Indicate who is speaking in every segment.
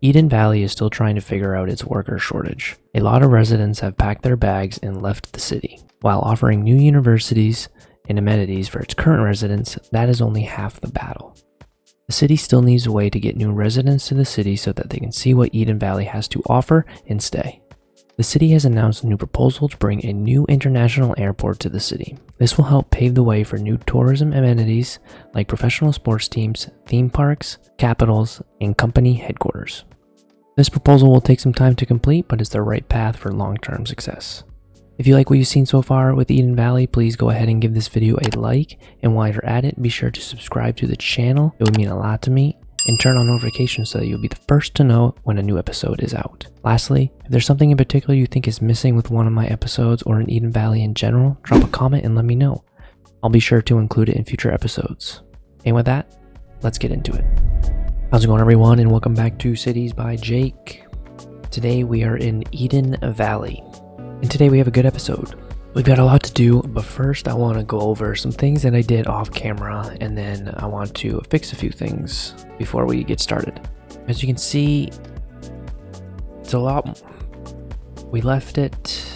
Speaker 1: Eden Valley is still trying to figure out its worker shortage. A lot of residents have packed their bags and left the city. While offering new universities and amenities for its current residents, that is only half the battle. The city still needs a way to get new residents to the city so that they can see what Eden Valley has to offer and stay. The city has announced a new proposal to bring a new international airport to the city. This will help pave the way for new tourism amenities like professional sports teams, theme parks, capitals, and company headquarters. This proposal will take some time to complete, but is the right path for long-term success. If you like what you've seen so far with Eden Valley, please go ahead and give this video a like, and while you're at it, be sure to subscribe to the channel. It would mean a lot to me, and turn on notifications so that you'll be the first to know when a new episode is out. Lastly, if there's something in particular you think is missing with one of my episodes or in Eden Valley in general, drop a comment and let me know. I'll be sure to include it in future episodes. And with that, let's get into it. How's it going, everyone, and welcome back to Cities by Jake. Today we are in Eden Valley. And today we have a good episode. We've got a lot to do, but first I want to go over some things that I did off camera, and then I want to fix a few things before we get started. As you can see, it's a lot, we left it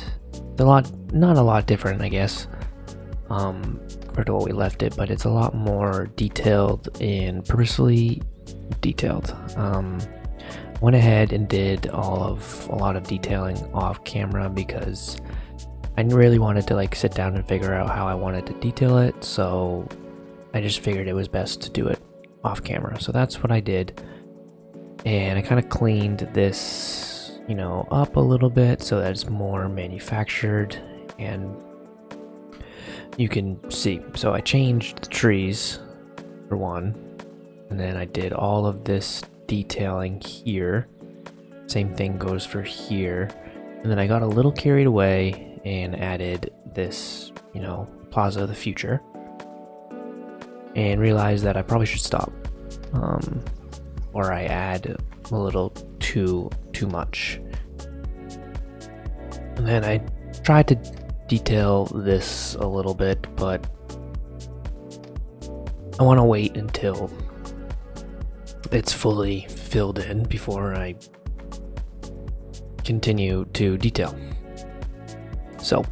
Speaker 1: not a lot different, I guess, compared to what we left it, but it's a lot more detailed and purposely detailed. Went ahead and did a lot of detailing off camera because I really wanted to sit down and figure out how I wanted to detail it, so I just figured it was best to do it off camera. So that's what I did, and I kind of cleaned this, up a little bit so that it's more manufactured, and you can see. So I changed the trees for one, and then I did all of this detailing here. Same thing goes for here, and then I got a little carried away and added this, Plaza of the Future, and realized that I probably should stop, or I add a little too much. And then I tried to detail this a little bit, but I want to wait until it's fully filled in before I continue to detail. So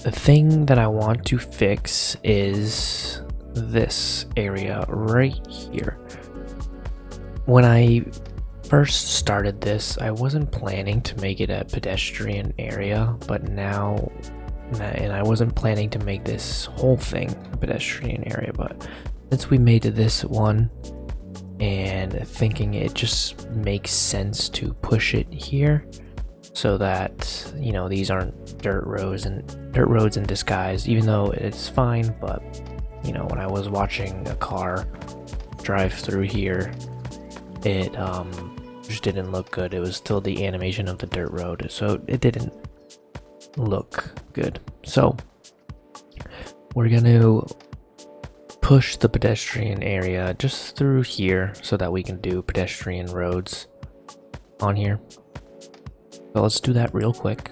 Speaker 1: the thing that I want to fix is this area right here. When I first started this, I wasn't planning to make it a pedestrian area, but now, and I wasn't planning to make this whole thing a pedestrian area, but since we made this one, and thinking it just makes sense to push it here so that these aren't dirt roads in disguise, even though it's fine. But when I was watching a car drive through here, it just didn't look good. It was still the animation of the dirt road, so it didn't look good. So we're gonna push the pedestrian area just through here so that we can do pedestrian roads on here. So let's do that real quick.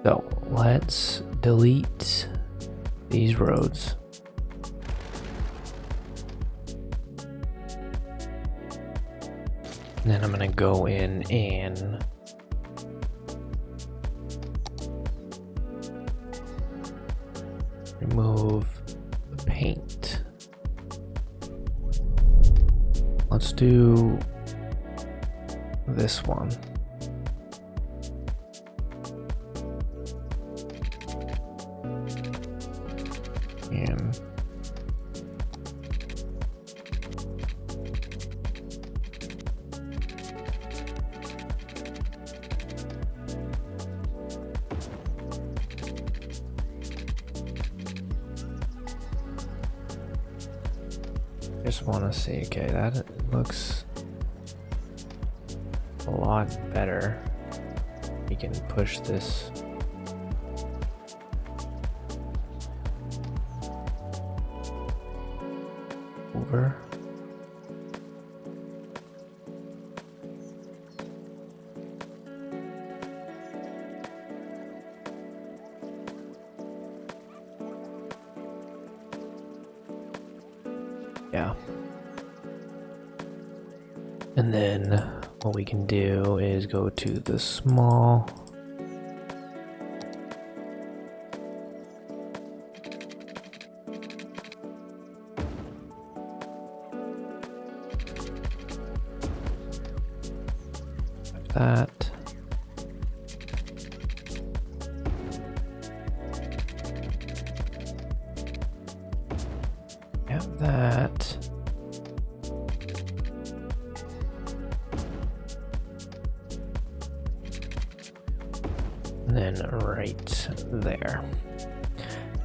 Speaker 1: So let's delete these roads. And then I'm gonna go in and remove the paint. Let's do this one. And just want to see, okay, that looks a lot better. We can push this over. Yeah. And then what we can do is go to the small. That. Have that. And then right there.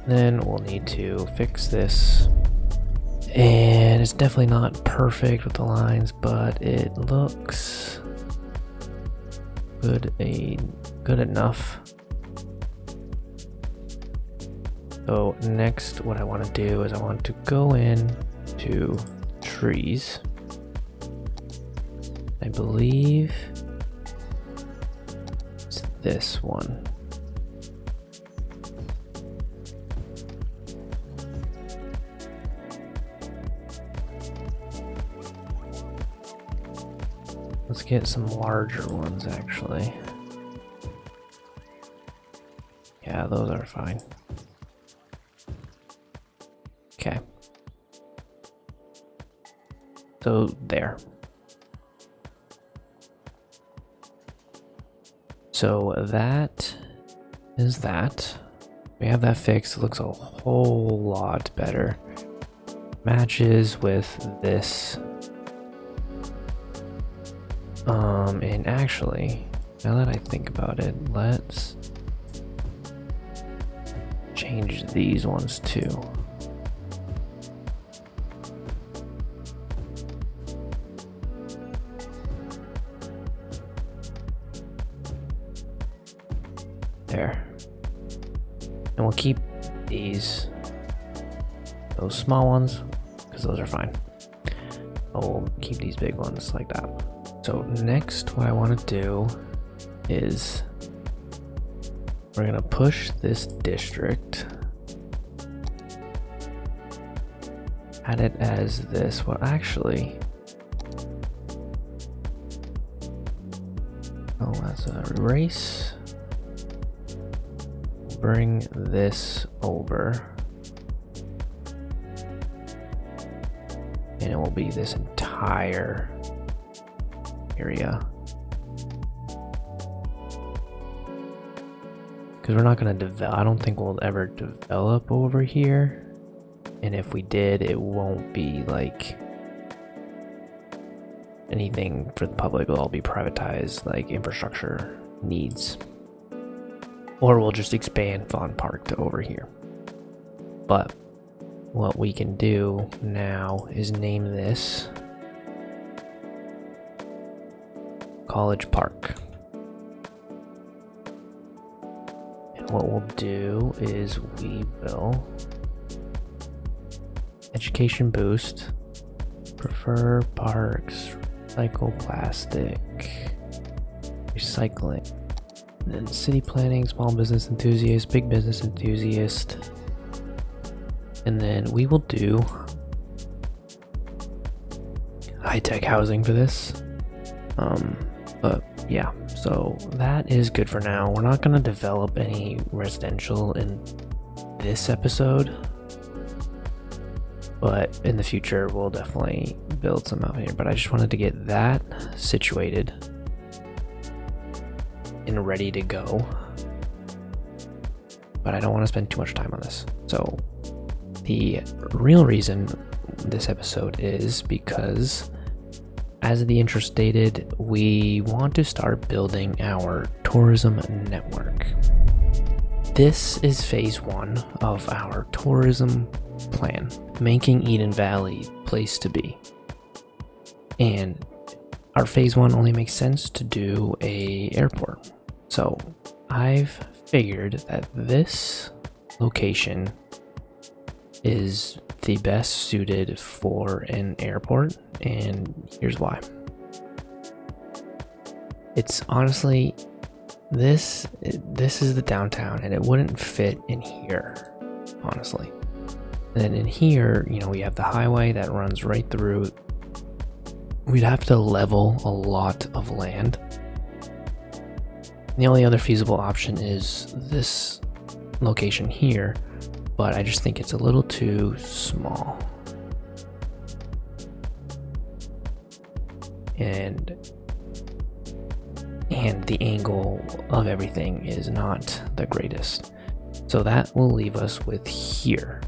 Speaker 1: Then we'll need to fix this. And it's definitely not perfect with the lines, but it looks good enough. So next what I want to do is I want to go in to trees. I believe it's this one. Let's get some larger ones actually. Yeah, those are fine. Okay. So there. So that is that. We have that fixed. It looks a whole lot better. Matches with this. And actually, now that I think about it, let's change these ones too. There. And we'll keep those small ones, because those are fine. We'll keep these big ones like that. So next, what I want to do is we're going to push this district, add it as this. Well, actually, oh, that's a erase. Bring this over, and it will be this entire area, because we're not going to develop. I don't think we'll ever develop over here, and if we did, it won't be like anything for the public. It'll all be privatized, like infrastructure needs, or we'll just expand Fawn Park to over here. But what we can do now is name this College Park. And what we'll do is we will education boost, prefer parks, recycle plastic, recycling, and then city planning, small business enthusiast, big business enthusiast, and then we will do high-tech housing for this. But yeah, so that is good for now. We're not going to develop any residential in this episode, but in the future we'll definitely build some out here. But I just wanted to get that situated and ready to go, but I don't want to spend too much time on this. So the real reason this episode is because, as the intro stated, we want to start building our tourism network. This is phase 1 of our tourism plan, making Eden Valley a place to be. And our phase 1 only makes sense to do a airport. So I've figured that this location is the best suited for an airport, and here's why. It's honestly, this is the downtown, and it wouldn't fit in here, honestly. And then in here, you know, we have the highway that runs right through. We'd have to level a lot of land. The only other feasible option is this location here, but I just think it's a little too small. And the angle of everything is not the greatest. So that will leave us with here.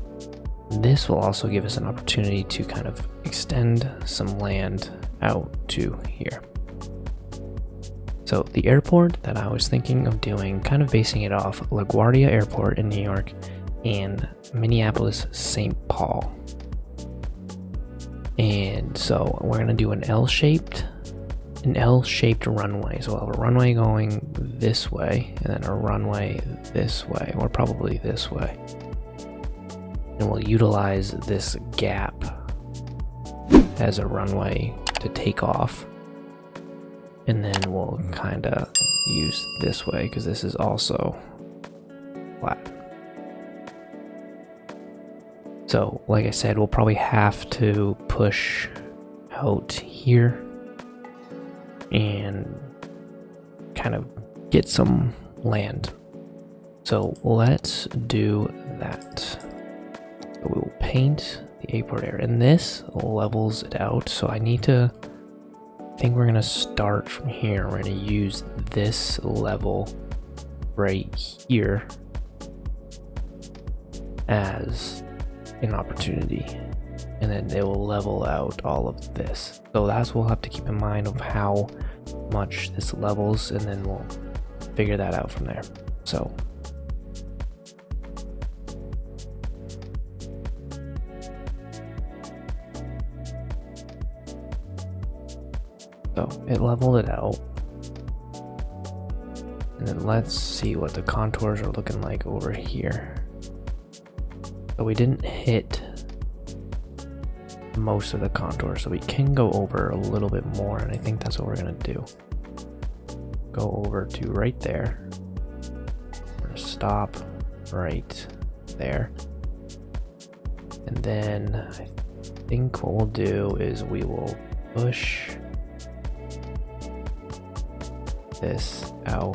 Speaker 1: This will also give us an opportunity to kind of extend some land out to here. So the airport that I was thinking of doing, kind of basing it off LaGuardia Airport in New York and Minneapolis St. Paul. And so we're gonna do an L-shaped runway. So we'll have a runway going this way and then a runway this way, or probably this way. And we'll utilize this gap as a runway to take off. And then we'll kind of use this way because this is also flat. So like I said, we'll probably have to push out here and kind of get some land. So let's do that. So we will paint the airport area, and this levels it out. So I think we're gonna start from here. We're gonna use this level right here as an opportunity, and then they will level out all of this. So that's what we'll have to keep in mind of how much this levels, and then we'll figure that out from there. So it leveled it out. And then let's see what the contours are looking like over here. So we didn't hit most of the contours, so we can go over a little bit more, and I think that's what we're gonna do. Go over to right there. We're gonna stop right there. And then I think what we'll do is we will push this out,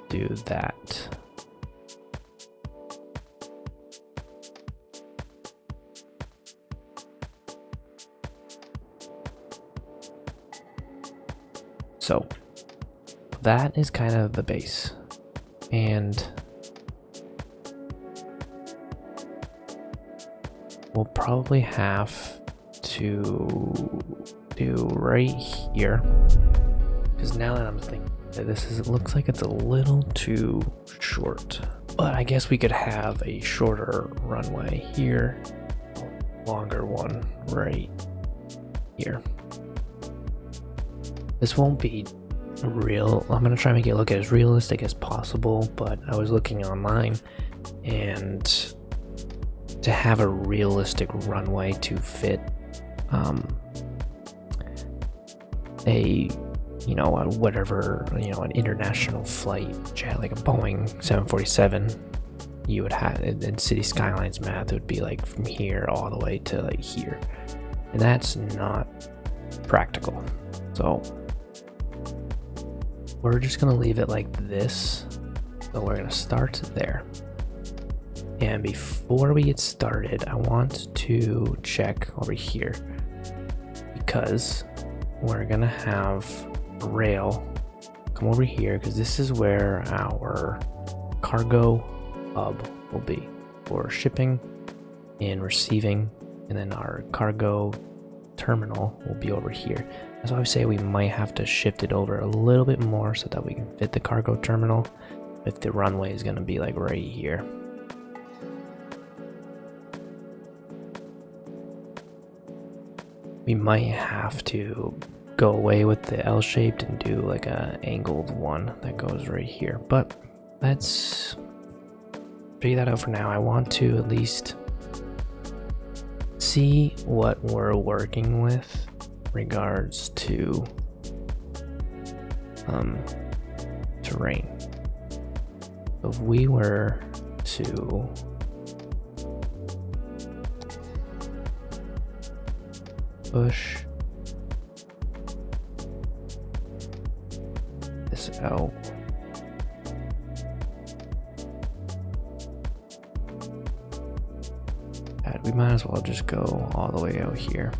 Speaker 1: do that. So that is kind of the base, and we'll probably have to do right here, because now that I'm thinking that it looks like it's a little too short, but I guess we could have a shorter runway here, longer one right here. This won't be real. I'm gonna try and make it look as realistic as possible, but I was looking online, and to have a realistic runway to fit an international flight jet like a Boeing 747, you would have in City Skylines math, it would be like from here all the way to like here, and that's not practical. So we're just gonna leave it like this. So we're gonna start there, and before we get started, I want to check over here, because we're gonna have a rail come over here, because this is where our cargo hub will be for shipping and receiving, and then our cargo terminal will be over here. That's why I say we might have to shift it over a little bit more so that we can fit the cargo terminal, if the runway is going to be like right here. We might have to go away with the L-shaped and do like a angled one that goes right here, but let's figure that out for now. I want to at least see what we're working with regards to terrain. So if we were to push this out. And we might as well just go all the way out here.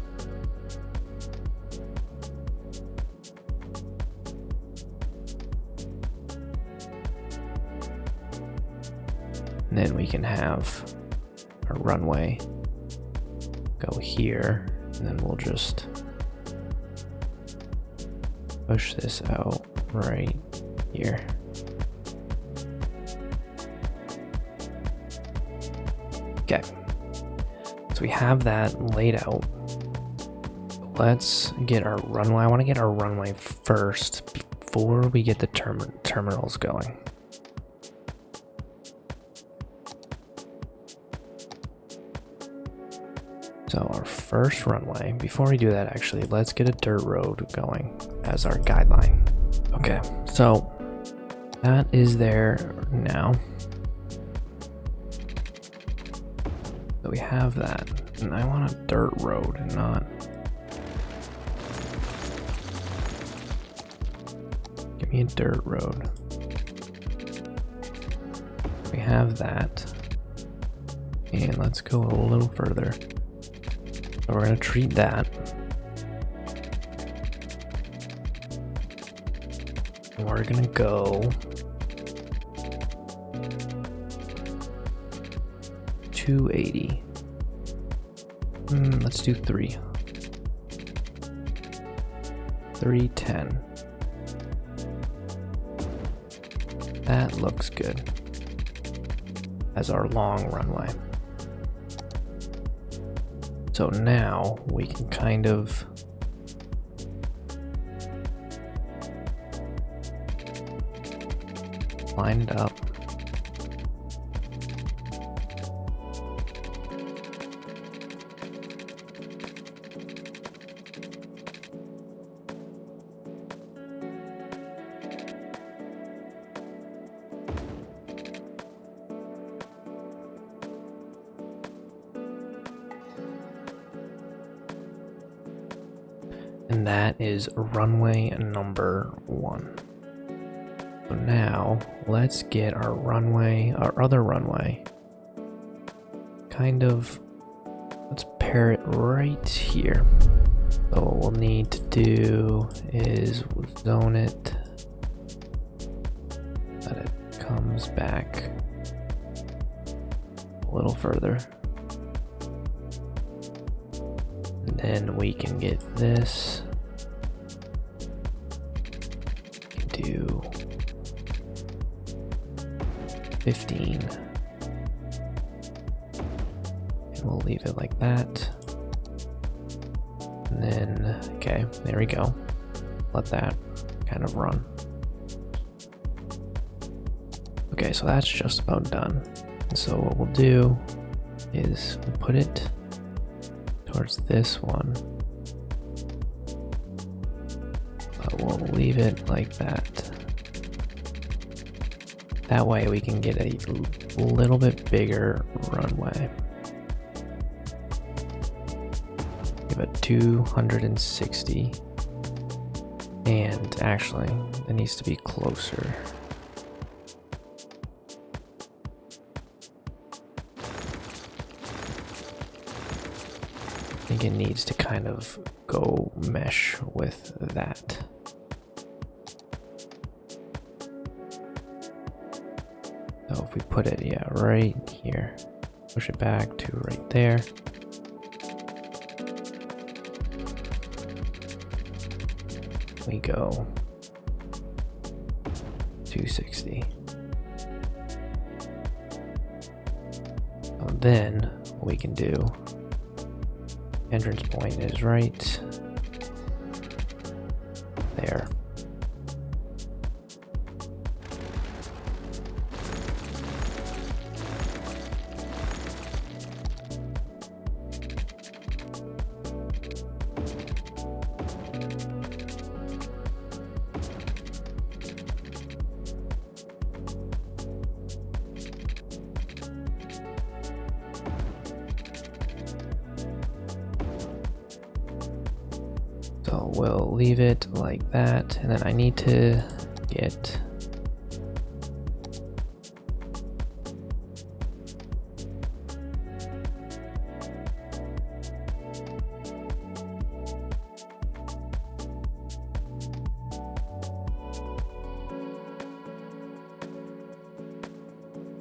Speaker 1: And then we can have our runway go here, and then we'll just push this out right here. Okay, so we have that laid out. Let's get our runway. I want to get our runway first before we get the terminals going. So our first runway, before we do that actually, let's get a dirt road going as our guideline. Okay, so that is there now. So we have that, and I want a dirt road and not... Give me a dirt road. We have that, and let's go a little further. So we're going to treat that. And we're going to go 280. Let's do 310. That looks good as our long runway. So now we can kind of line it up. And that is runway number 1. So now let's get our runway, our other runway, kind of, let's pair it right here. So what we'll need to do is zone it, that it comes back a little further. And then we can get this. Do 15. And we'll leave it like that. And then, okay, there we go. Let that kind of run. Okay, so that's just about done. And so what we'll do is we'll put it towards this one. But we'll leave it like that. That way we can get a little bit bigger runway. Give it 260. And actually, it needs to be closer. I think it needs to kind of go mesh with that. So if we put it, yeah, right here, push it back to right there. We go 260. So then what we can do, entrance point is right there. So we'll leave it like that, and then I need to get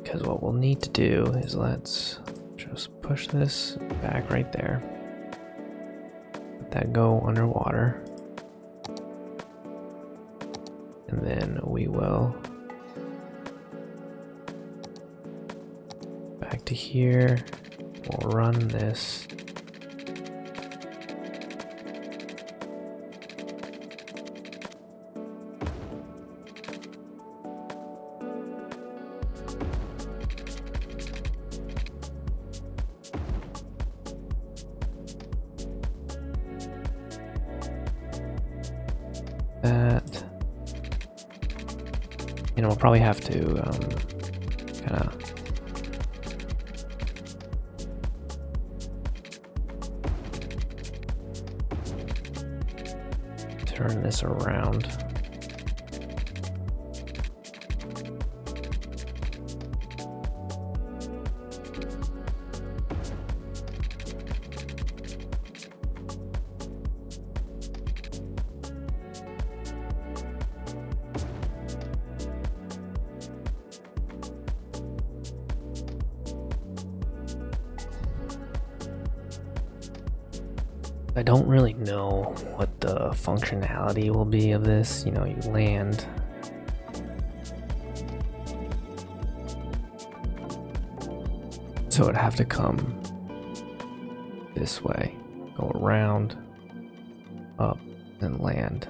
Speaker 1: because what we'll need to do is let's just push this back right there. Let that go underwater. And then we will back to here. We'll run this. That, you know, we'll probably have to kind of turn this around. I don't really know what the functionality will be of this. You know, you land. So it'd have to come this way, go around, up, and land.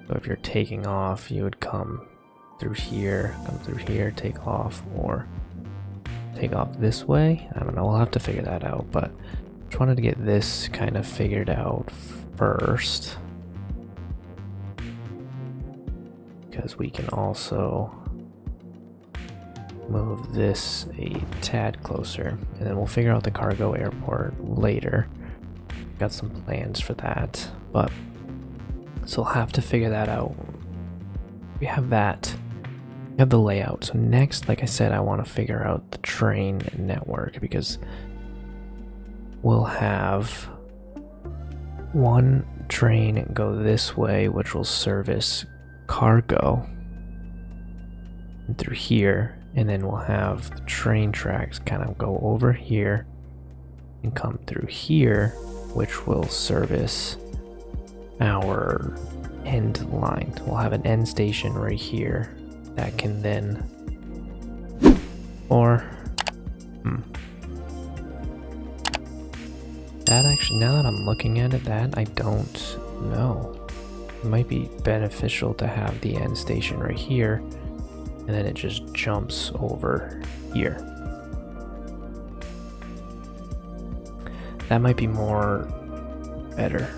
Speaker 1: So if you're taking off, you would come through here, take off, or take off this way. I don't know, we'll have to figure that out, but just wanted to get this kind of figured out first, because we can also move this a tad closer, and then we'll figure out the cargo airport later. Got some plans for that, but so we'll have to figure that out. We have that. We have the layout. So next, like I said, I want to figure out the train network, because we'll have one train go this way, which will service cargo through here, and then we'll have the train tracks kind of go over here and come through here, which will service our end line. We'll have an end station right here that can then, or that actually, now that I'm looking at it, that I don't know. It might be beneficial to have the end station right here, and then it just jumps over here. That might be more better.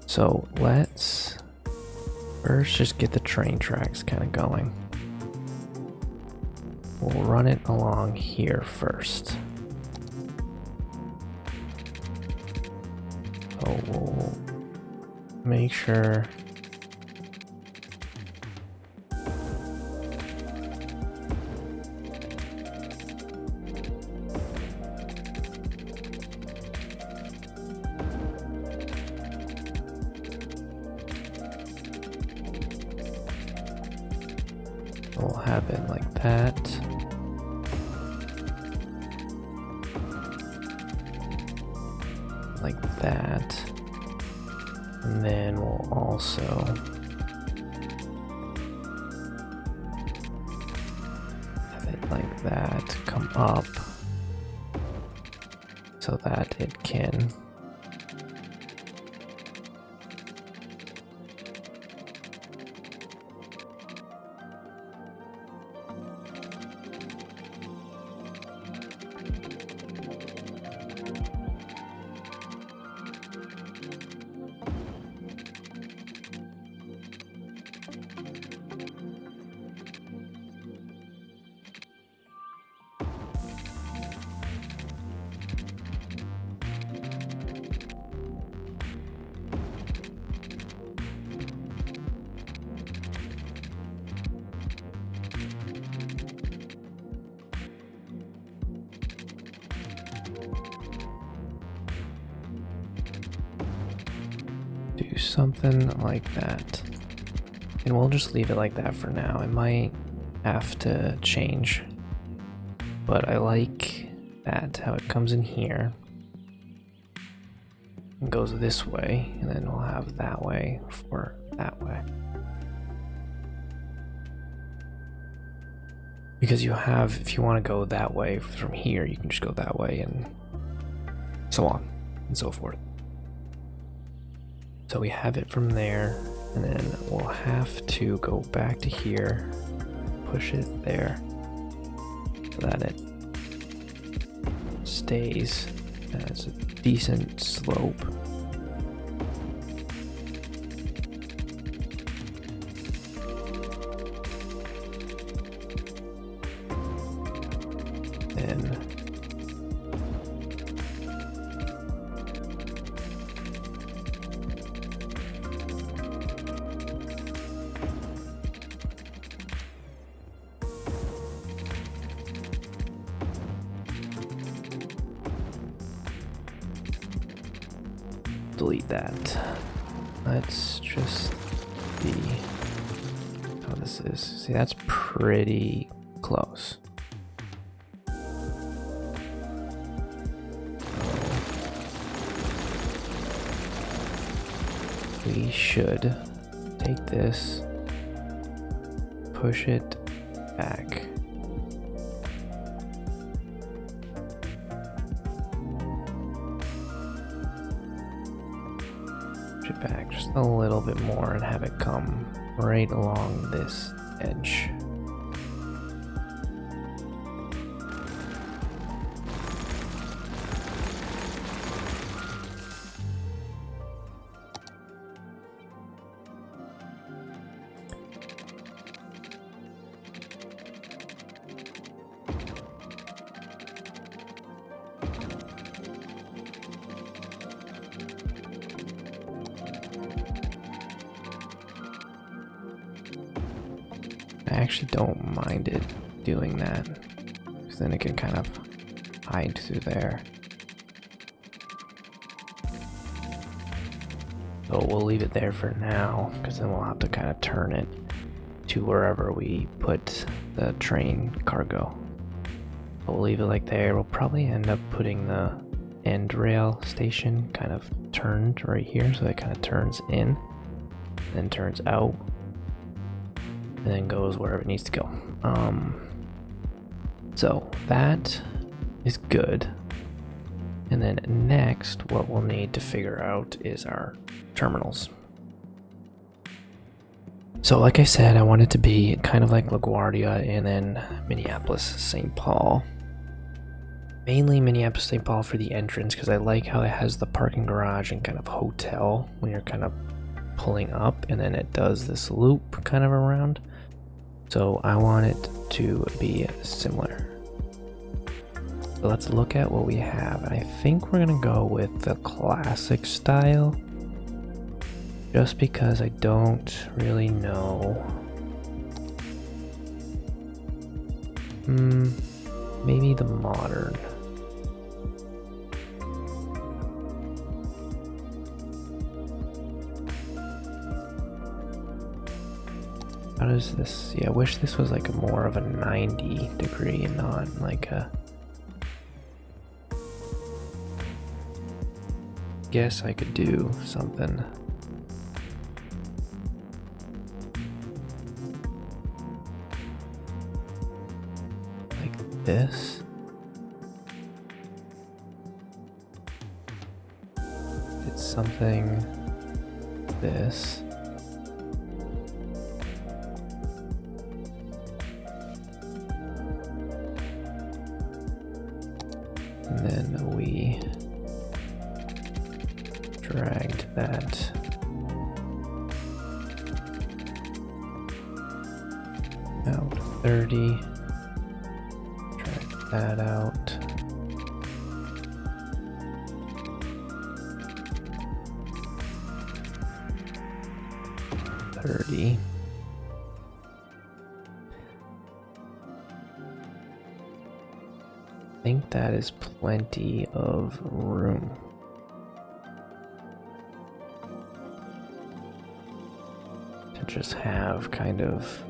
Speaker 1: So let's first just get the train tracks kind of going. We'll run it along here first. So we'll make sure we'll have it like that. Like that. And then we'll also have it like that come up so that it can do something like that. And we'll just leave it like that for now. It might have to change. But I like that, how it comes in here. And goes this way, and then we'll have that way for that way. Because you have, if you want to go that way from here, you can just go that way and so on and so forth. So we have it from there, and then we'll have to go back to here, push it there, so that it stays as a decent slope. Then delete that. Let's just see how this is. See, that's pretty close. We should take this, push it back. Push it back just a little bit more and have it come right along this edge. I actually don't mind it doing that, because then it can kind of hide through there. So we'll leave it there for now, because then we'll have to kind of turn it to wherever we put the train cargo. We'll leave it like there. We'll probably end up putting the end rail station kind of turned right here, so it kind of turns in, then turns out, and then goes wherever it needs to go. So that is good. And then next, what we'll need to figure out is our terminals. So like I said, I want it to be kind of like LaGuardia and then Minneapolis, St. Paul. Mainly Minneapolis, St. Paul for the entrance, because I like how it has the parking garage and kind of hotel when you're kind of pulling up, and then it does this loop kind of around. So I want it to be similar. So let's look at what we have. And I think we're gonna go with the classic style, just because I don't really know. Maybe the modern. How does this? Yeah, I wish this was like a more of a 90 degree and not like a. Guess I could do something like this. It's something this. And then we dragged that out 30, drag that out, $30. I think that is plenty of room. just have kind of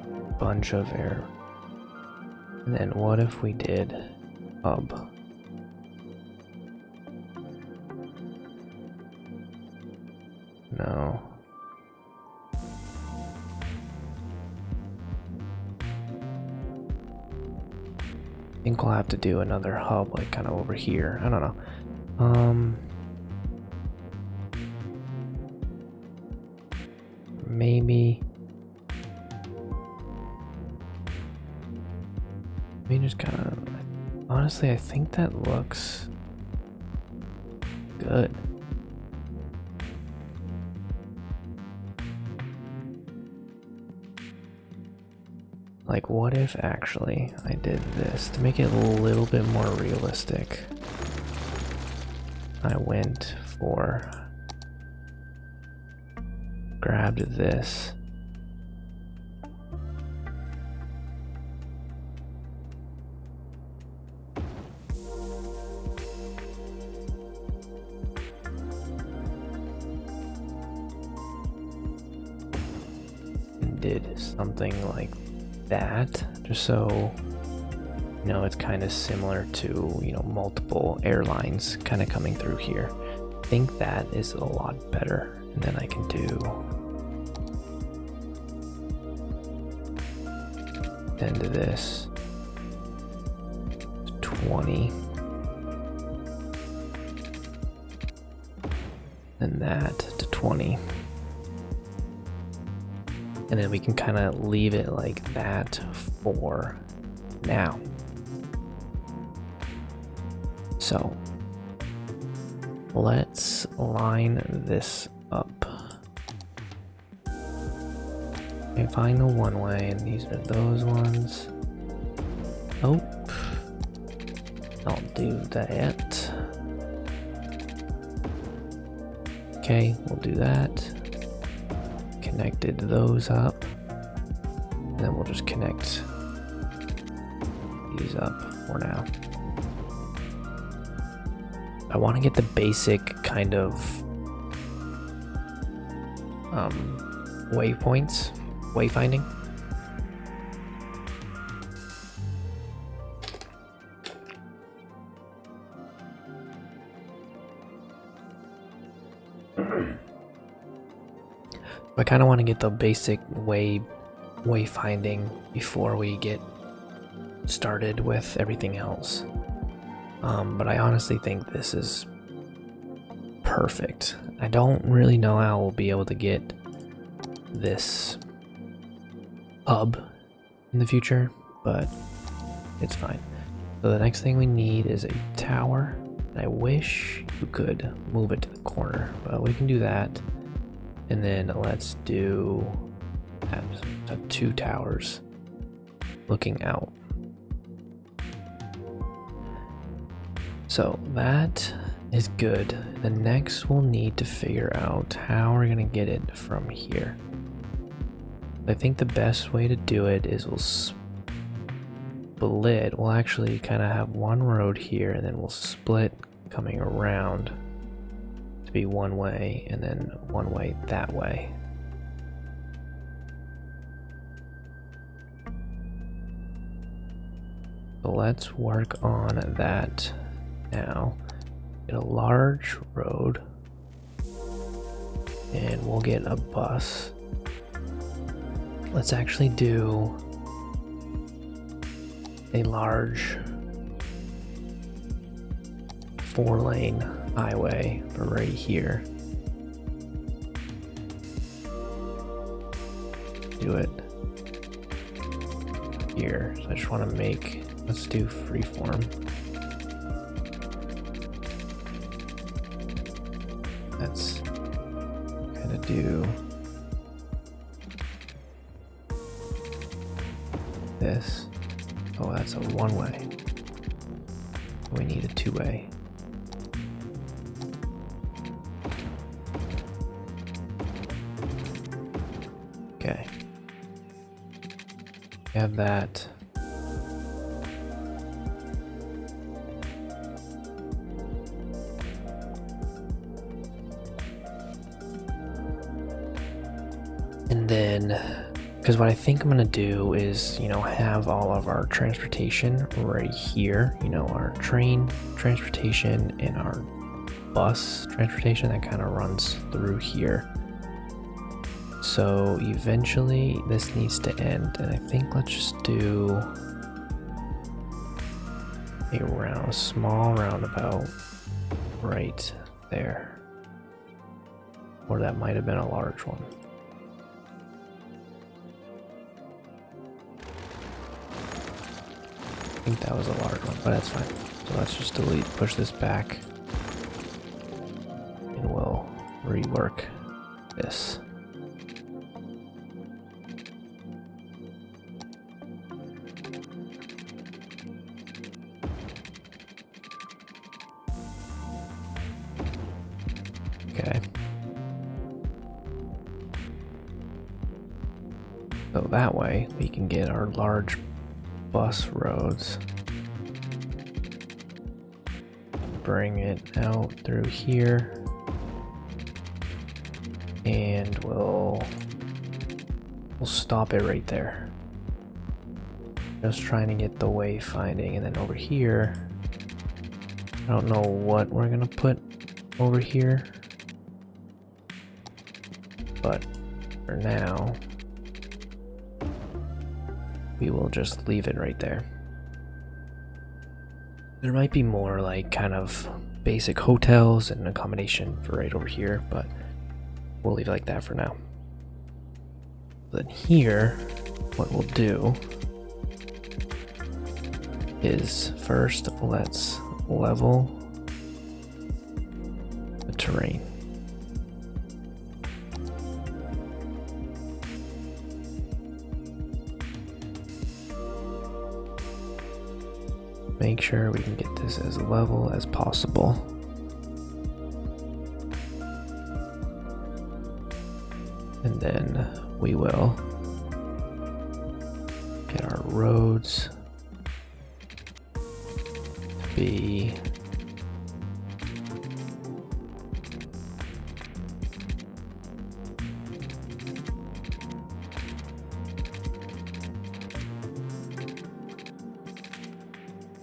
Speaker 1: a bunch of air. And then what if we did hub? No. I think we'll have to do another hub, like kind of over here. I don't know. Maybe. We just kind of. Honestly, I think that looks good. Like, what if actually I did this to make it a little bit more realistic? I went for, grabbed this. And did something like that, just so you know, it's kind of similar to, you know, multiple airlines kind of coming through here. I think that is a lot better. And then I can do then to this 20, and that to 20. And then we can kind of leave it like that for now. So let's line this up. Okay, find the one way, and these are those ones. Oh, I'll do that. Okay, we'll do that. Connected those up, and then we'll just connect these up for now. I want to get the basic kind of waypoints, wayfinding. I kind of want to get the basic wayfinding before we get started with everything else. But I honestly think this is perfect. I don't really know how we'll be able to get this hub in the future, but it's fine. So the next thing we need is a tower. I wish you could move it to the corner, but we can do that. And then let's do have 2 towers looking out. So that is good. The next we'll need to figure out how we're gonna get it from here. I think the best way to do it is we'll split. We'll actually kind of have one road here, and then we'll split coming around to be one way, and then one way that way. So let's work on that now. Get a large road, and we'll get a bus. Let's actually do a large 4-lane highway for right here. Do it here. So I just want to make, let's do freeform. Let's kind of do this. Oh, that's a one-way. We need a 2-way. Okay. Have that. And And then, because what I think I'm gonna do is, you know, have all of our transportation right here, you know, our train transportation and our bus transportation that kind of runs through here. So eventually this needs to end, and I think let's just do a small roundabout right there. Or that might have been a large one. I think that was a large one, but that's fine. So let's just push this back, and we'll rework this. Okay. So that way we can get our large bus roads. Bring it out through here. And we'll stop it right there. Just trying to get the wayfinding, and then over here, I don't know what we're gonna put over here, but for now we will just leave it right there. There might be more like kind of basic hotels and accommodation for right over here, but we'll leave it like that for now. Then here, what we'll do is first let's level the terrain. Make sure we can get this as level as possible. And then we will get our roads to be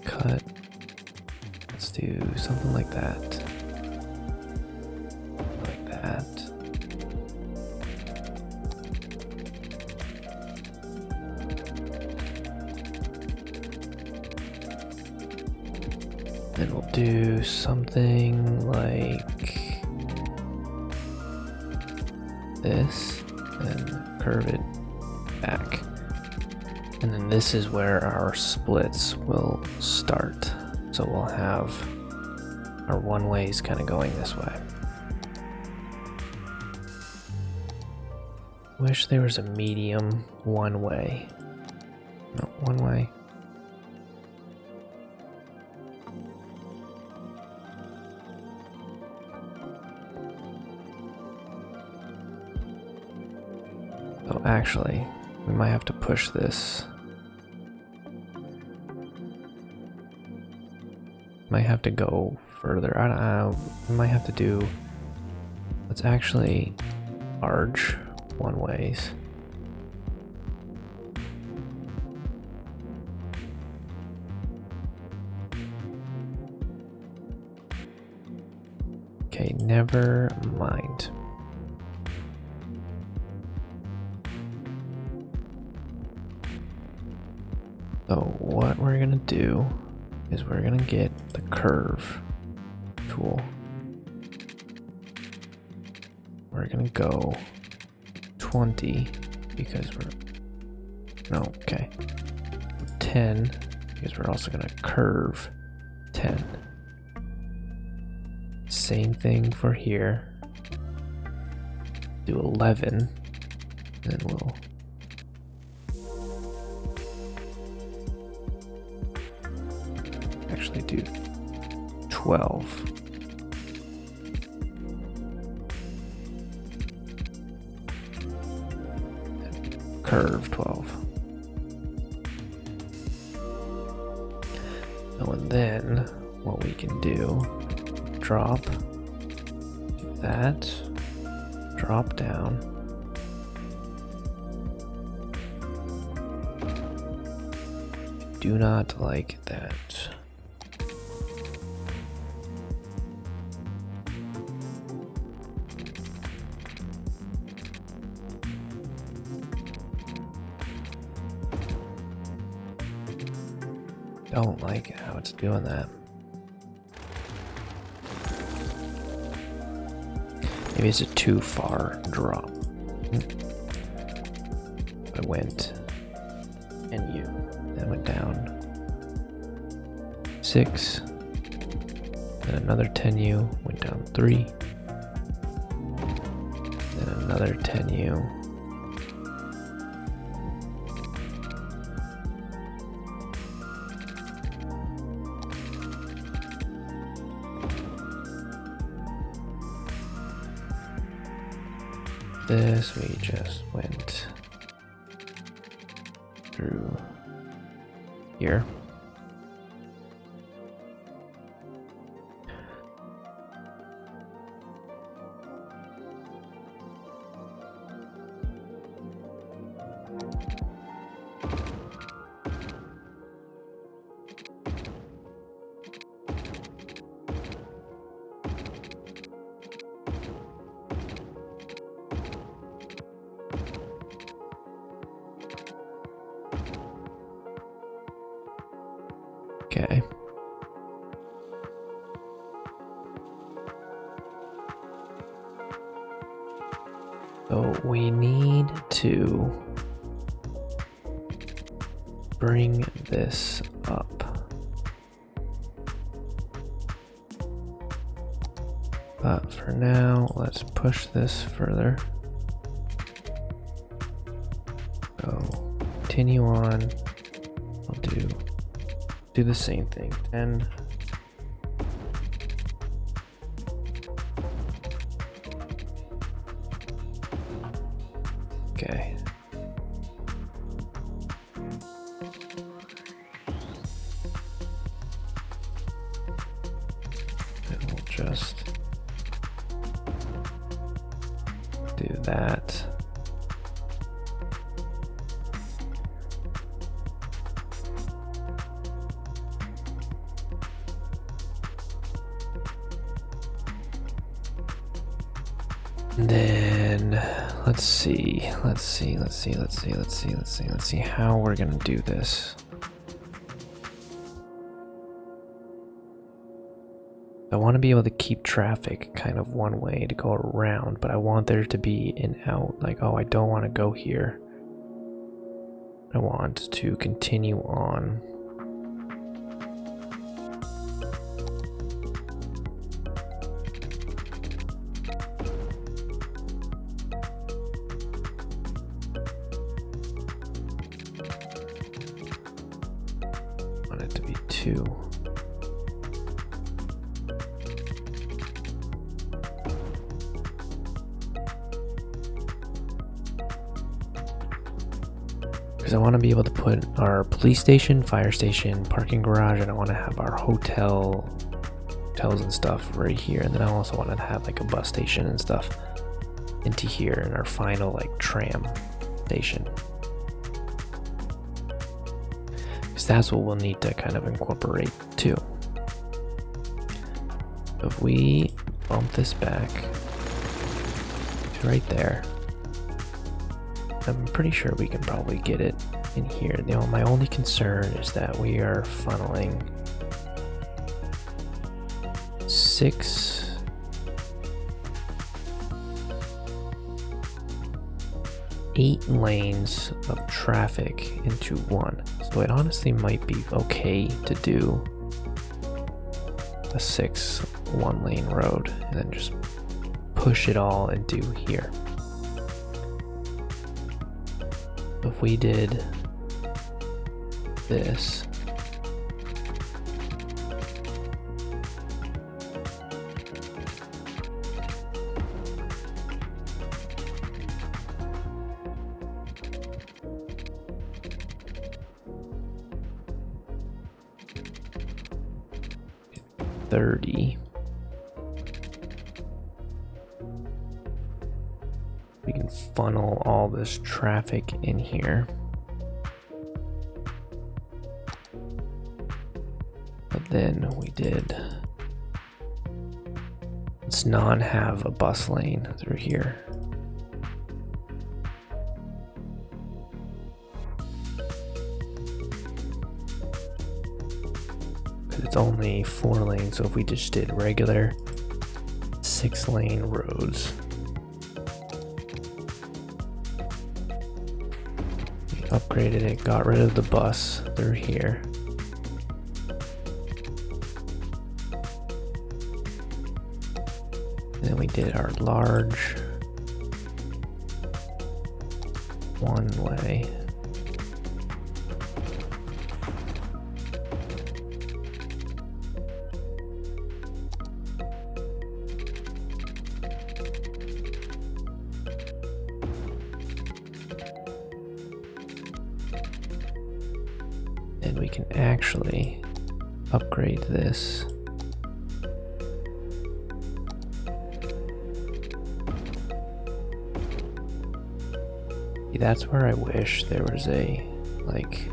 Speaker 1: cut. Let's do something like that. Like that. Then we'll do something like this and curve it back. And then this is where our splits will start. So we'll have our one-ways kind of going this way. Wish there was a medium one-way. No, one-way. Oh, actually, we might have to push this. Might have to go further. I don't know. We might have to do. Let's actually large one ways. Okay, never mind. So what we're gonna do is we're gonna get the curve tool. We're gonna go 20 because we're 10 because we're also gonna curve 10. Same thing for here. Do 11, and then we'll actually do 12. Curve 12. Oh, and then what we can do, drop, do that, drop down, do not like that. Don't like how it's doing that. Maybe it's a too far drop. I went and you then went down 6, then another 10U went down 3, then another 10U. This we just went through here. Okay. So we need to bring this up. But for now, let's push this further. So continue on. I'll do the same thing. 10. Okay. And we'll just do that. And then let's see how we're gonna do this. I want to be able to keep traffic kind of one way to go around, but I want there to be an out, like, oh, I don't want to go here. I want to continue on. I want it to be 2. Because I want to be able to put our police station, fire station, parking garage, and I want to have our hotels and stuff right here. And then I also want to have like a bus station and stuff into here, and our final like tram station. Because that's what we'll need to kind of incorporate too. So if we bump this back to right there, I'm pretty sure we can probably get it in here. My only concern is that we are funneling 8 lanes of traffic into one. So it honestly might be okay to do a 6 one-lane road and then just push it all into here. If we did this, $30. We can funnel all this traffic in here. But then we did, let's not have a bus lane through here. It's only 4 lanes, so if we just did regular 6-lane roads, we upgraded it, got rid of the bus through here. And then we did our large one-way. And we can actually upgrade this. See, that's where I wish there was a, like,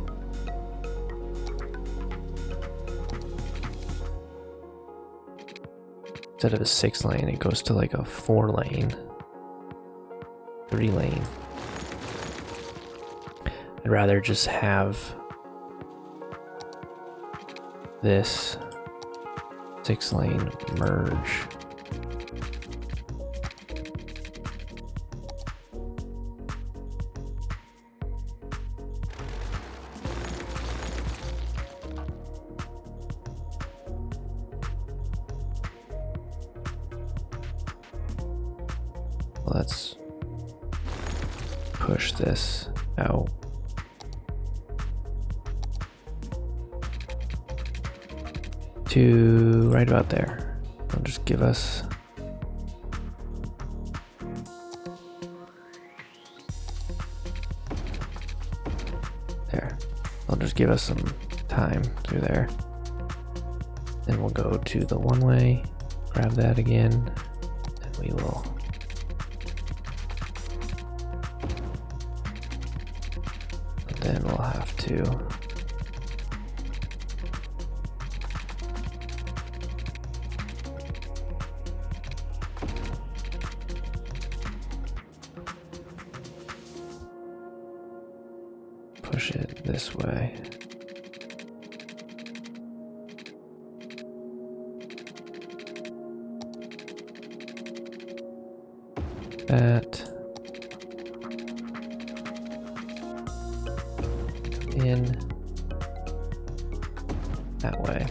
Speaker 1: instead of a 6-lane, it goes to like a 4-lane, 3-lane. I'd rather just have this 6-lane merge. Let's push this out. To right about there. I'll just give us there. I'll just give us some time through there. Then we'll go to the one-way, grab that again, and we will then we'll have to push it this way. That in that way.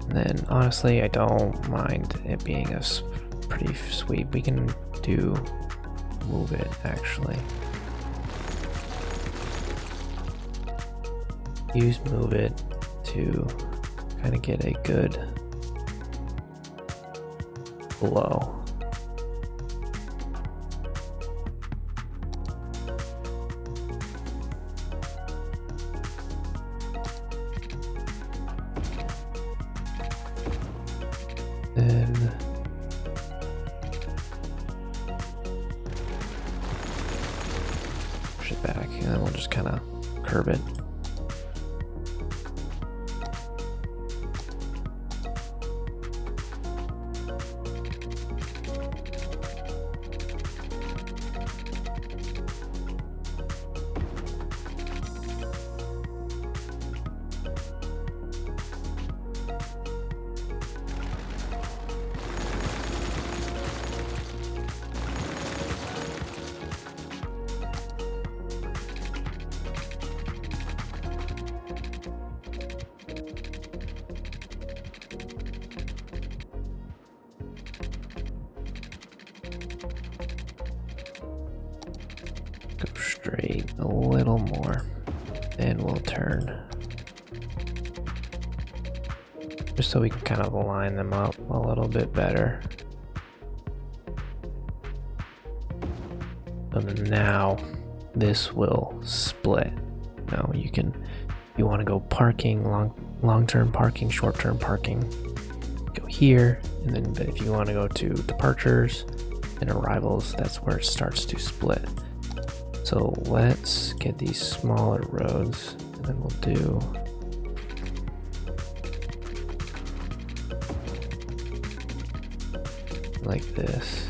Speaker 1: And then honestly, I don't mind it being a pretty sweet. We can do move it actually. Use move it to kind of get a good flow. Then push it back, and then we'll just kind of curve it. Go straight a little more, then we'll turn. Just so we can kind of line them up a little bit better. And then now this will split. Now you want to go parking, long-term parking, short-term parking, go here, and then but if you want to go to departures and arrivals, that's where it starts to split. So let's get these smaller roads, and then we'll do like this.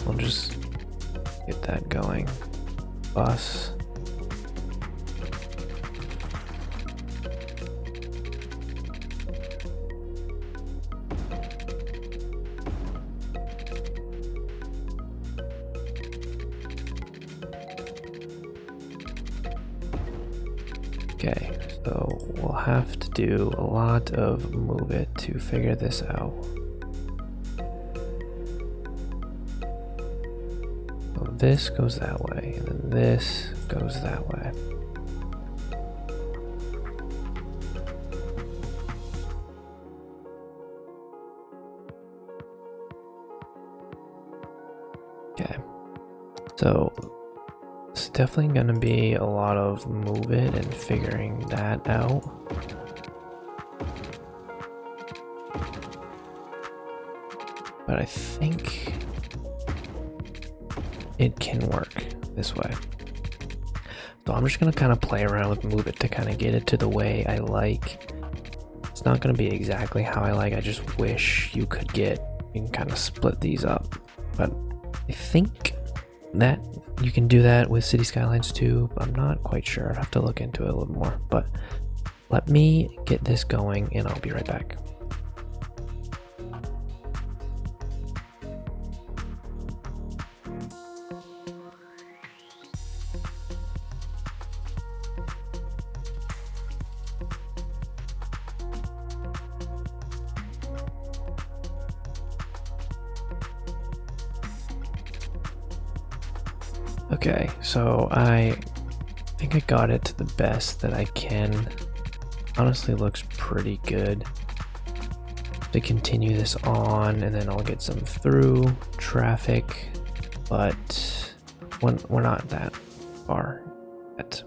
Speaker 1: We'll just get that going. Bus. Okay, so we'll have to do a lot of move it to figure this out. So this goes that way, and then this goes that way. Okay, so it's definitely going to be a lot of move it and figuring that out. But I think it can work this way. So I'm just going to kind of play around with move it to kind of get it to the way I like. It's not going to be exactly how I like. I just wish you can kind of split these up. But I think that you can do that with City Skylines too. I'm not quite sure. I'd have to look into it a little more. But let me get this going and I'll be right back. Okay, so I think I got it to the best that I can. Honestly, looks pretty good. To continue this on, and then I'll get some through traffic, but we're not that far yet.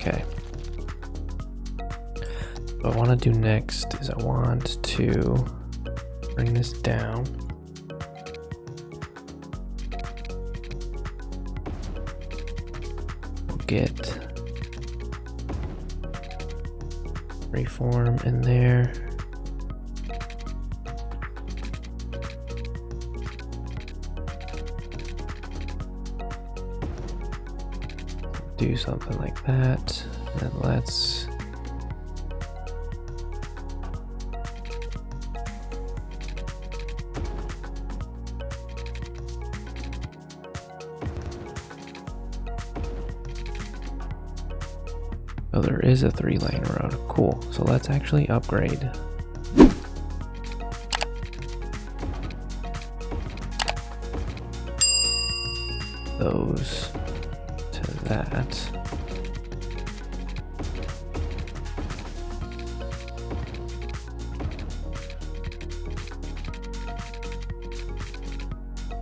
Speaker 1: Okay. What I want to do next is I want to bring this down. We'll get freeform in there. Do something like that, and let's oh, there is a 3-lane road. Cool. So let's actually upgrade those to that.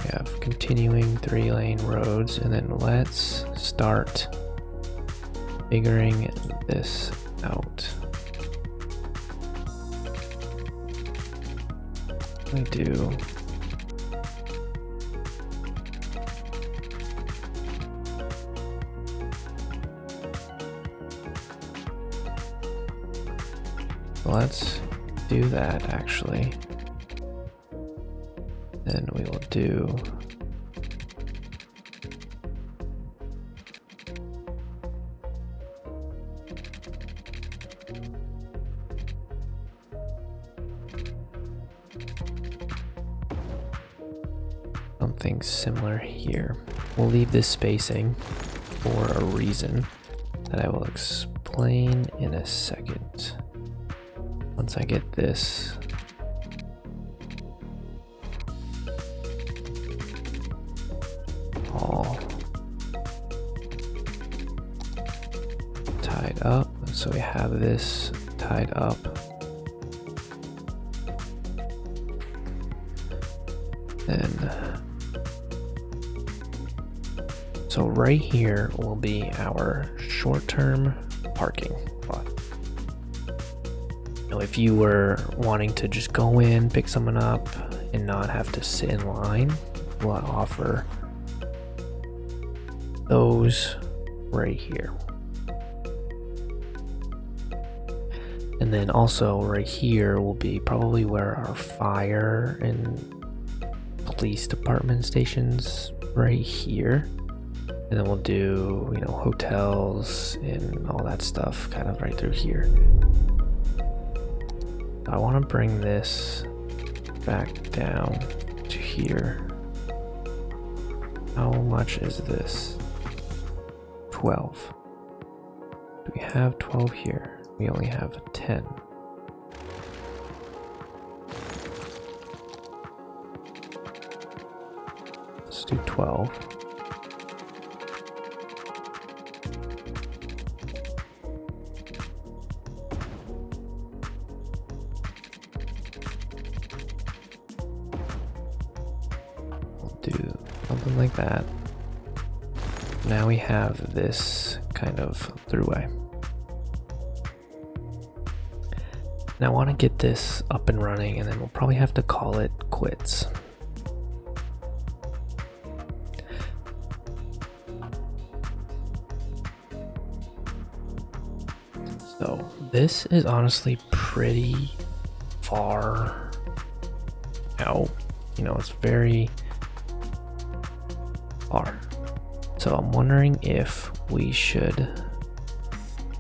Speaker 1: We have continuing 3-lane roads, and then let's start figuring this out. I do. Let's do that actually. Then we will do something similar here. We'll leave this spacing for a reason that I will explain in a second. Once I get this all tied up. So we have this tied up. Then, so right here will be our short-term parking lot. Now, if you were wanting to just go in, pick someone up, and not have to sit in line, we'll offer those right here. And then also right here will be probably where our fire and police department stations right here. And then we'll do, you know, hotels and all that stuff kind of right through here. I want to bring this back down to here. How much is this? 12. Do we have 12 here? We only have 10. Let's do 12. We'll do something like that. Now we have this kind of throughway. Now I want to get this up and running, and then we'll probably have to call it quits. So this is honestly pretty far out. You know, it's very far. So I'm wondering if we should...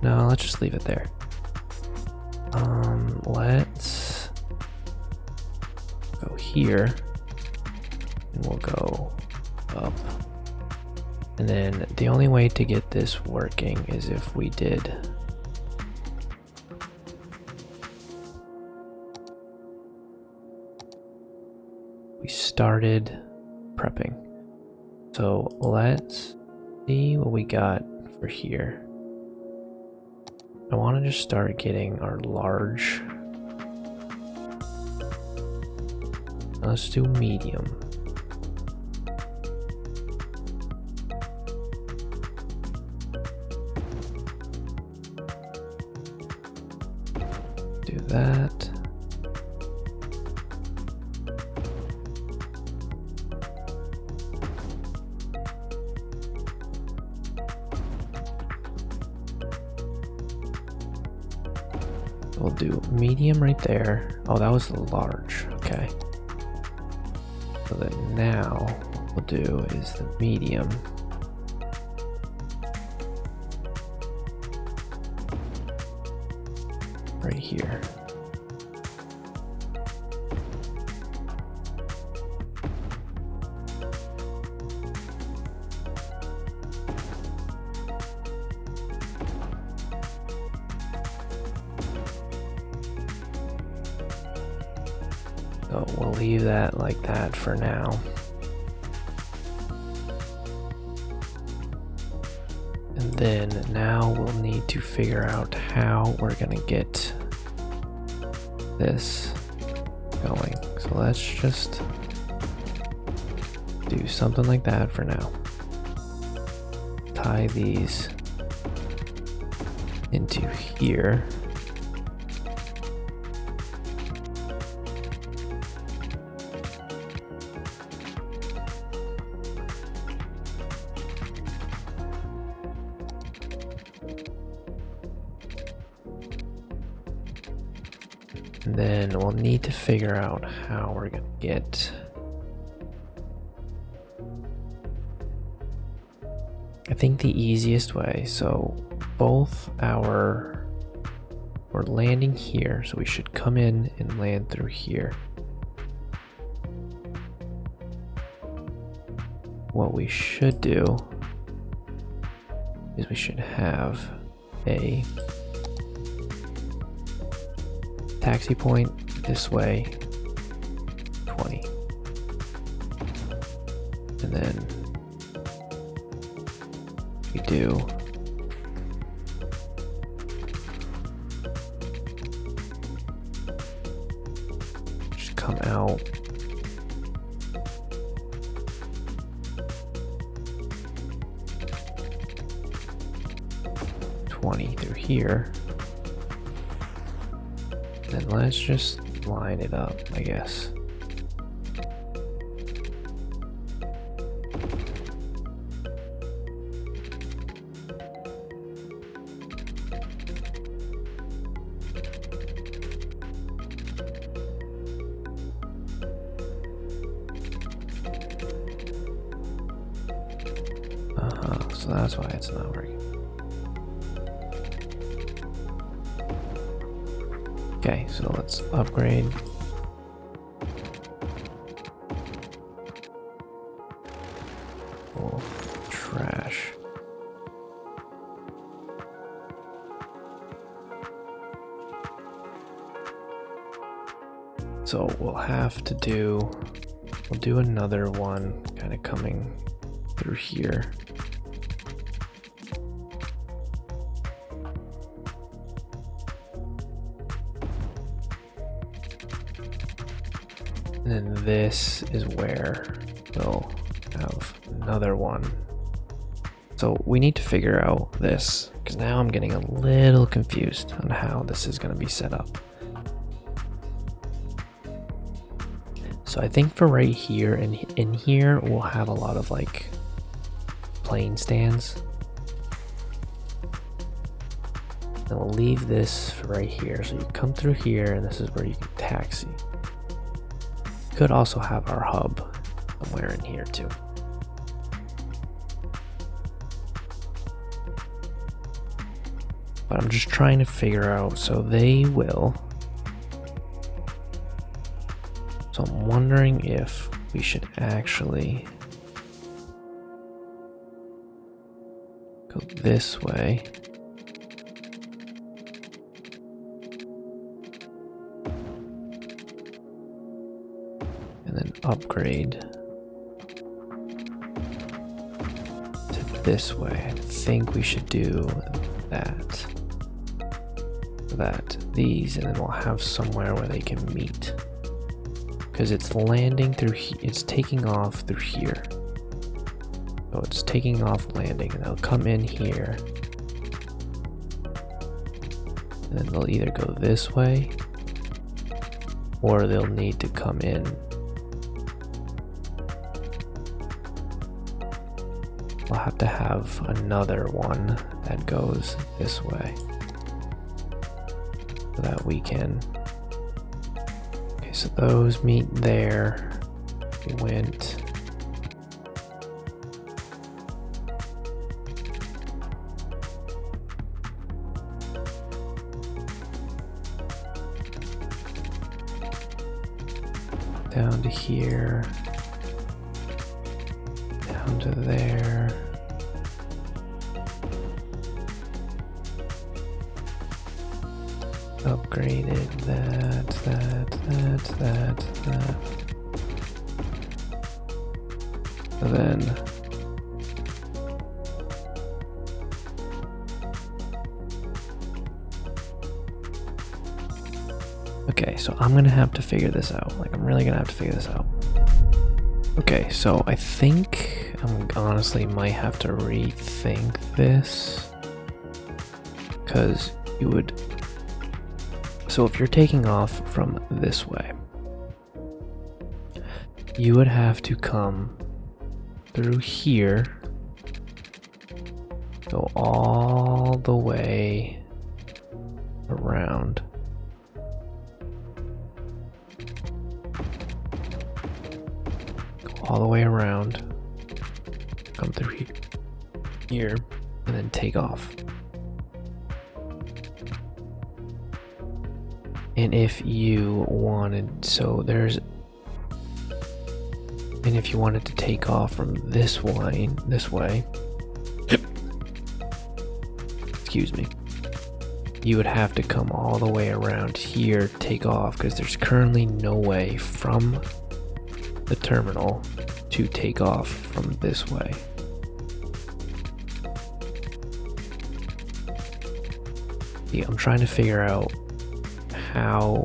Speaker 1: No, let's just leave it there. Let's go here, and we'll go up. And then the only way to get this working is if we did started prepping. So let's see what we got for here. I want to just start getting our large. Let's do medium. Do that. We'll do medium right there. Oh, that was large. Okay. So then now what we'll do is the medium. Right here. So we'll leave that like that for now. And then now we'll need to figure out how we're gonna get this going. So let's just do something like that for now. Tie these into here. And then we'll need to figure out how we're gonna get. I think the easiest way, so we're landing here, so we should come in and land through here. What we should do is we should have a taxi point this way, 20. And then we do. Just come out. Through here. Then let's just line it up, I guess. So that's why it's not working. Okay, so let's upgrade. Oh, trash. So we'll do another one kind of coming through here. And then this is where we'll have another one. So we need to figure out this, because now I'm getting a little confused on how this is going to be set up. So I think for right here and in here, we'll have a lot of like plane stands. And we'll leave this for right here. So you come through here and this is where you can taxi. Could also have our hub somewhere in here too. But I'm just trying to figure out, so they will. So I'm wondering if we should actually go this way. And then upgrade to this way. I think we should do that. These, and then we'll have somewhere where they can meet. Because it's landing through, it's taking off through here. So it's taking off, landing, and they'll come in here. And then they'll either go this way, or they'll need to come in. We'll have to have another one that goes this way so that we can. Okay, so those meet there. We went. Down to here. Down to there. Upgraded that. And then okay, so I'm gonna have to figure this out. Like, I'm really gonna have to figure this out. Okay, so I think I'm honestly might have to rethink this, because you would. So if you're taking off from this way, you would have to come through here, go all the way around. Go all the way around, come through here, and then take off. And if you wanted, and if you wanted to take off from this way, excuse me, you would have to come all the way around here, take off, because there's currently no way from the terminal to take off from this way. I'm trying to figure out how.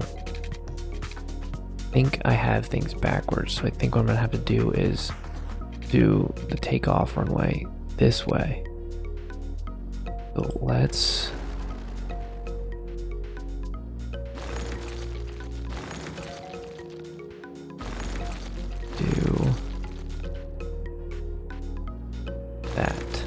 Speaker 1: I think I have things backwards, so I think what I'm gonna have to do is do the takeoff runway this way. So let's do that.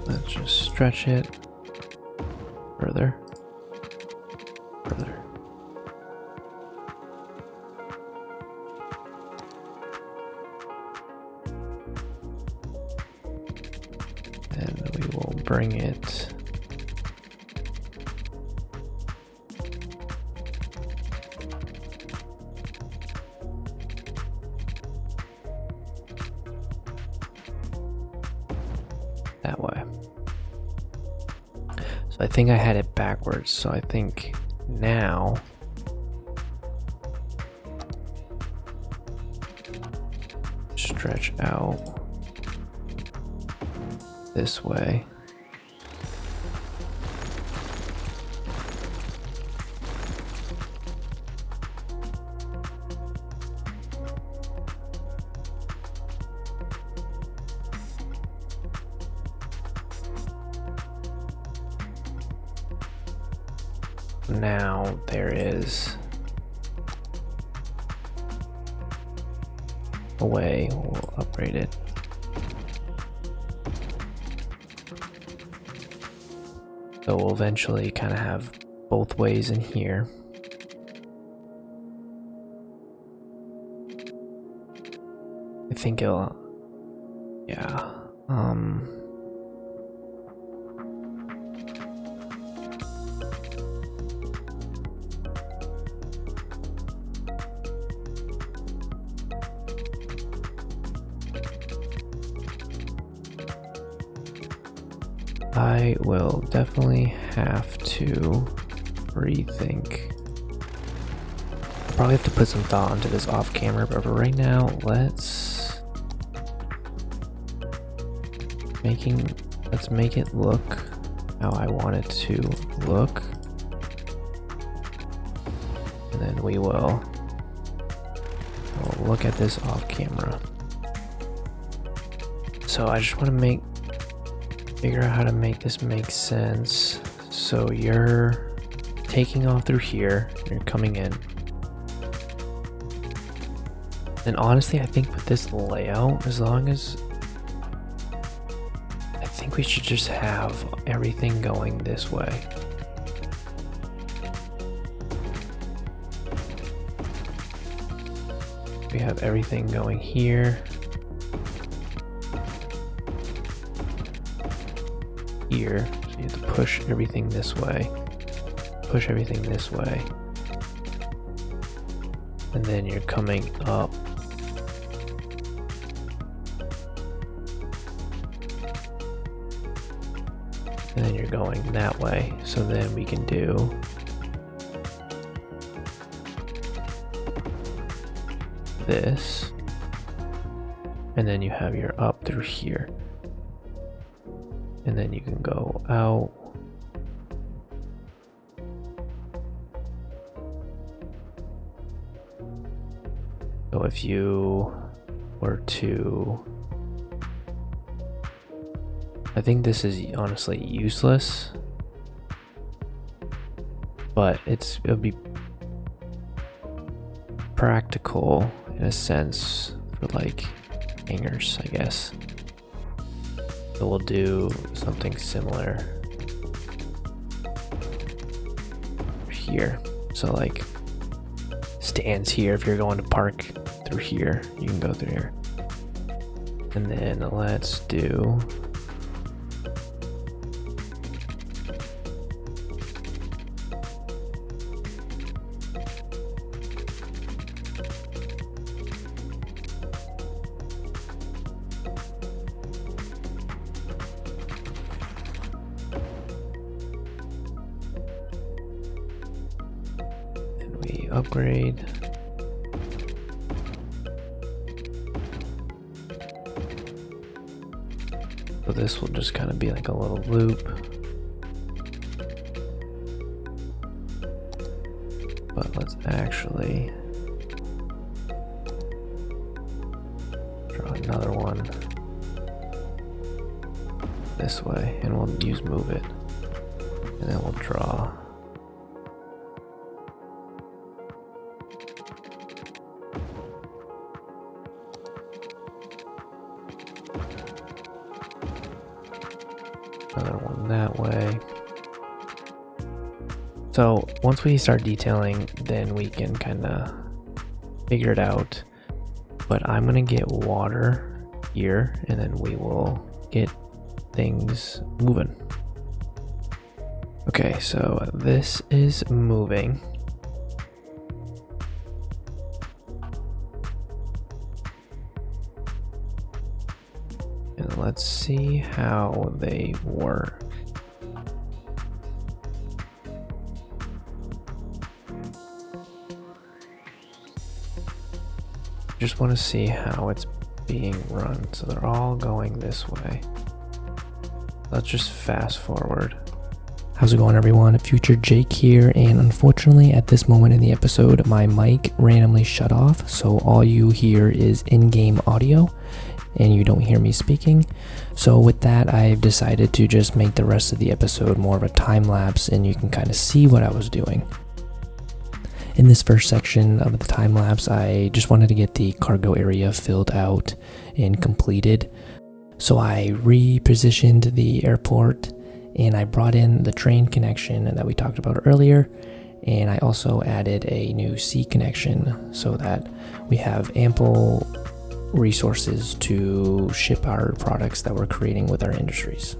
Speaker 1: Let's just stretch it further. And we will bring it that way. So I think I had it backwards, so I think now stretch out this way. Now there is a way we'll upgrade it. So we'll eventually kind of have both ways in here. I think it'll, yeah. I will definitely have to rethink. I'll probably have to put some thought into this off camera, but for right now, let's make it look how I want it to look. And then we'll look at this off camera. So I just want to figure out how to make this make sense. So you're taking off through here, you're coming in. And honestly, I think with this layout, as long as I think we should just have everything going this way. We have everything going here. Here, so you have to push everything this way, and then you're coming up, and then you're going that way. So then we can do this, and then you have your up through here. And then you can go out. So if you were to, I think this is honestly useless, but it'll be practical in a sense for like hangers, I guess. So we'll do something similar here. So like stands here, if you're going to park through here, you can go through here. And then let's do upgrade. So this will just kind of be like a little loop. But let's actually draw another one this way, and we'll use move it. And then we'll draw another one that way. So once we start detailing, then we can kind of figure it out. But I'm gonna get water here, and then we will get things moving. Okay, so this is moving. And let's see how they work. Just want to see how it's being run. So they're all going this way. Let's just fast forward. How's it going, everyone? Future Jake here, and unfortunately at this moment in the episode my mic randomly shut off, so all you hear is in-game audio and you don't hear me speaking. So with that, I've decided to just make the rest of the episode more of a time lapse, and you can kind of see what I was doing. In this first section of the time lapse, I just wanted to get the cargo area filled out and completed. So I repositioned the airport, and I brought in the train connection that we talked about earlier, and I also added a new sea connection so that we have ample resources to ship our products that we're creating with our industries.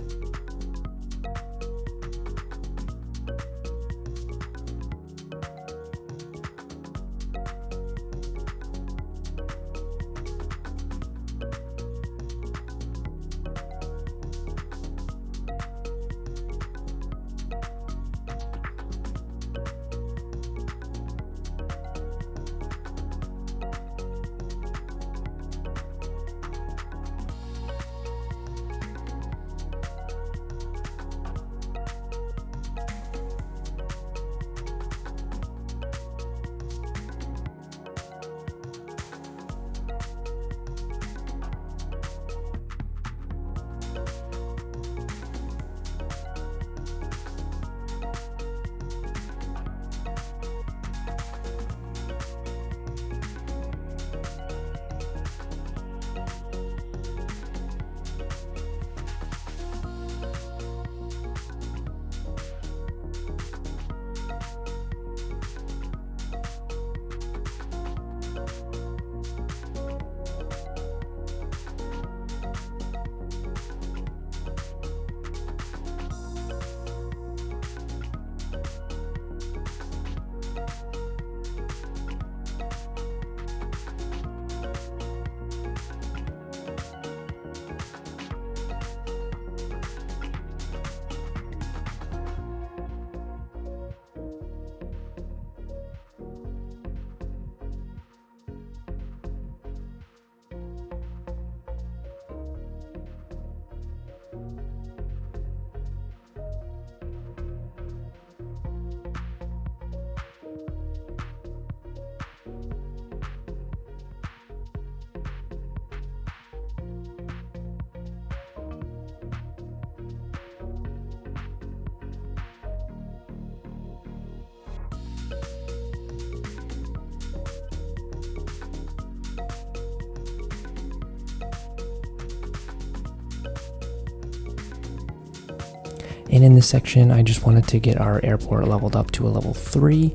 Speaker 1: And in this section, I just wanted to get our airport leveled up to a level 3.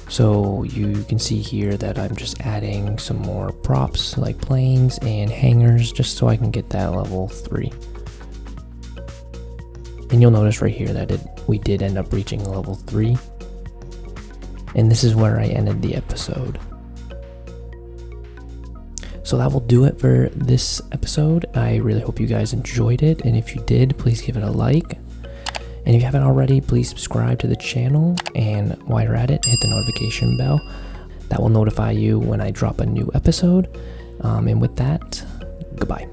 Speaker 1: So you can see here that I'm just adding some more props like planes and hangars just so I can get that level 3. And you'll notice right here that we did end up reaching level 3. And this is where I ended the episode. So that will do it for this episode. I really hope you guys enjoyed it, and if you did, please give it a like. And if you haven't already, please subscribe to the channel, and while you're at it, hit the notification bell. That will notify you when I drop a new episode. And with that, goodbye.